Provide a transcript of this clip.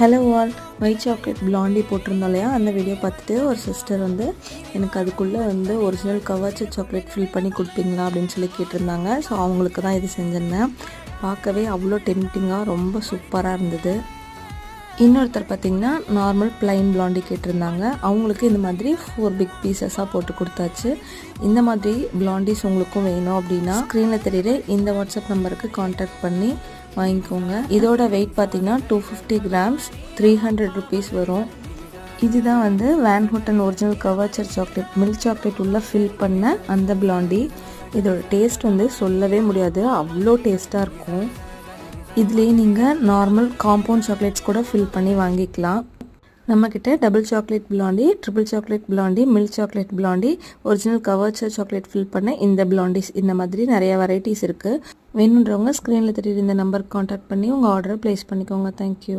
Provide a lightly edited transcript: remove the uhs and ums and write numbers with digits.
Hello all, white chocolate blondie போட்டிருந்தோம் இல்லையா, அந்த வீடியோ பார்த்துட்டு ஒரு சிஸ்டர் வந்து எனக்கு அதுக்குள்ளே வந்து ஒரிஜினல் கவர்ச்ச சாக்லேட் ஃபில் பண்ணி கொடுப்பீங்களா அப்படின்னு சொல்லி கேட்டிருந்தாங்க. ஸோ அவங்களுக்கு தான் இது செஞ்சிருந்தேன். பார்க்கவே அவ்வளோ டெம்டிங்காக ரொம்ப சூப்பராக இருந்தது. இன்னொருத்தர் பார்த்திங்கன்னா நார்மல் பிளைன் பிளாண்டி கேட்டிருந்தாங்க. அவங்களுக்கு இந்த மாதிரி 4 பிக் பீசஸாக போட்டு கொடுத்தாச்சு. இந்த மாதிரி பிளாண்டிஸ் உங்களுக்கும் வேணும் அப்படின்னா ஸ்க்ரீனில் தெரியுற இந்த வாட்ஸ்அப் நம்பருக்கு கான்டாக்ட் பண்ணி வாங்கிக்கோங்க. இதோட வெயிட் பார்த்திங்கன்னா 250 கிராம்ஸ், 300 ருபீஸ் வரும். இதுதான் வந்து Van Houten original couverture chocolate, milk chocolate உள்ள ஃபில் பண்ண அந்த பிளாண்டி. இதோட டேஸ்ட் வந்து சொல்லவே முடியாது, அவ்வளோ டேஸ்ட்டாக இருக்கும். இதுலேயே நீங்கள் நார்மல் காம்பவுண்ட் சாக்லேட்ஸ் கூட ஃபில் பண்ணி வாங்கிக்கலாம். நம்மக்கிட்ட double chocolate blondie, triple chocolate blondie, milk chocolate blondie, original couverture chocolate fill பண்ண இந்த பிளாண்டிஸ், இந்த மாதிரி நிறைய வெரைட்டிஸ் இருக்குது. வேணுன்றவங்க ஸ்க்ரீனில் தெரியுற இந்த நம்பருக்கு கான்டாக்ட் பண்ணி உங்கள் ஆர்டரை ப்ளேஸ் பண்ணிக்கோங்க. தேங்க்யூ.